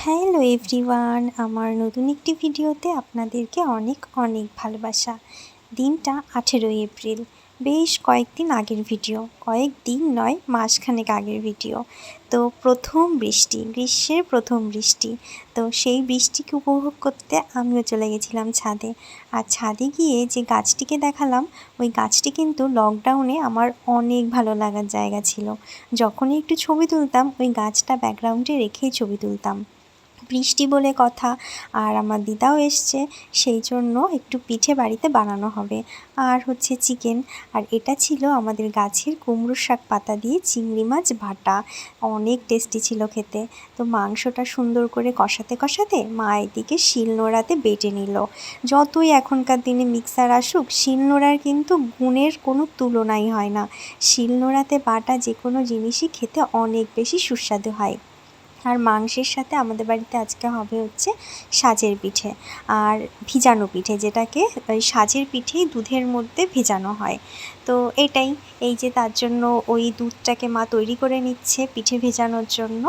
Hello everyone, আমার নতুন একটি ভিডিওতে আপনাদেরকে অনেক অনেক ভালোবাসা। দিনটা 18 এপ্রিল, বেশ কয়েকদিন আগের ভিডিও, কয়েকদিন নয় মাসখানেক আগের ভিডিও। তো প্রথম বৃষ্টি, গ্রীষ্মের প্রথম বৃষ্টি। তো সেই বৃষ্টিকে উপভোগ করতে আমিও চলে গেছিলাম ছাদে। আর ছাদে গিয়ে যে গাছটিকে দেখালাম, ওই গাছটি কিন্তু লকডাউনে আমার অনেক ভালো লাগার জায়গা ছিল। যখনই একটু ছবি তুলতাম, ওই গাছটা ব্যাকগ্রাউন্ডে রেখেই ছবি তুলতাম। বৃষ্টি বলে কথা, আর আমার দিদাও এসছে, সেই জন্য একটু পিঠে বাড়িতে বানানো হবে, আর হচ্ছে চিকেন। আর এটা ছিল আমাদের গাছের কুমড়ো শাক পাতা দিয়ে চিংড়ি মাছ বাটা, অনেক টেস্টি ছিল খেতে। তো মাংসটা সুন্দর করে কষাতে কষাতে মা এদিকে শিলনোড়াতে বেটে নিল। যতই এখনকার দিনে মিক্সার আসুক, শিলনোড়ার কিন্তু গুণের কোনো তুলনাই হয় না। শিলনোড়াতে বাটা যে কোনো জিনিসই খেতে অনেক বেশি সুস্বাদু হয়। আর মাংসের সাথে আমাদের বাড়িতে আজকে হবে হচ্ছে সাজের পিঠে আর ভিজানো পিঠে, যেটাকে ওই সাজের পিঠেই দুধের মধ্যে ভেজানো হয়। তো এটাই, এই যে তার জন্য ওই দুধটাকে মা তৈরি করে নিচ্ছে পিঠে ভেজানোর জন্য।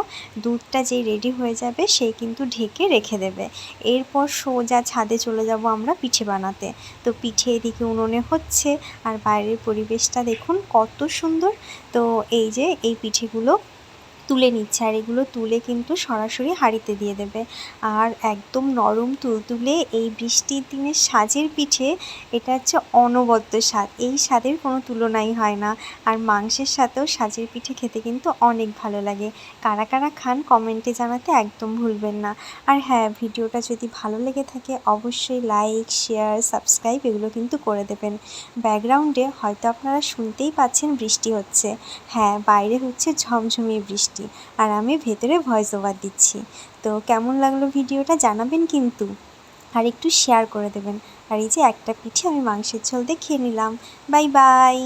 দুধটা যেই রেডি হয়ে যাবে সেই কিন্তু ঢেকে রেখে দেবে। এরপর সোজা ছাদে চলে যাব আমরা পিঠে বানাতে। তো পিঠে এদিকে উনুনে হচ্ছে, আর বাইরের পরিবেশটা দেখুন কত সুন্দর। তো এই যে এই পিঠেগুলো তুলে নিচ্ছে, আর এগুলো তুলে কিন্তু সরাসরি হাঁড়িতে দিয়ে দেবে। আর একদম নরম তুলতুলে এই বৃষ্টির দিনে সাজের পিঠে, এটা হচ্ছে অনবদ্য স্বাদ। এই স্বাদের কোনো তুলনাই হয় না। আর মাংসের সাথেও সাজের পিঠে খেতে কিন্তু অনেক ভালো লাগে। কারা কারা খান কমেন্টে জানাতে একদম ভুলবেন না। আর হ্যাঁ, ভিডিওটা যদি ভালো লেগে থাকে অবশ্যই লাইক, শেয়ার, সাবস্ক্রাইব এগুলো কিন্তু করে দেবেন। ব্যাকগ্রাউন্ডে হয়তো আপনারা শুনতেই পাচ্ছেন বৃষ্টি হচ্ছে। হ্যাঁ, বাইরে হচ্ছে ঝমঝমিয়ে বৃষ্টি, আর আমি ভেতরে ভয়েস ওভার দিচ্ছি। তো কেমন লাগলো ভিডিওটা জানাবেন কিন্তু, আর একটু শেয়ার করে দেবেন। আর এই যে একটা পিঠে আমি মাংসের ঝোল দিয়ে খেয়ে নিলাম। Bye bye.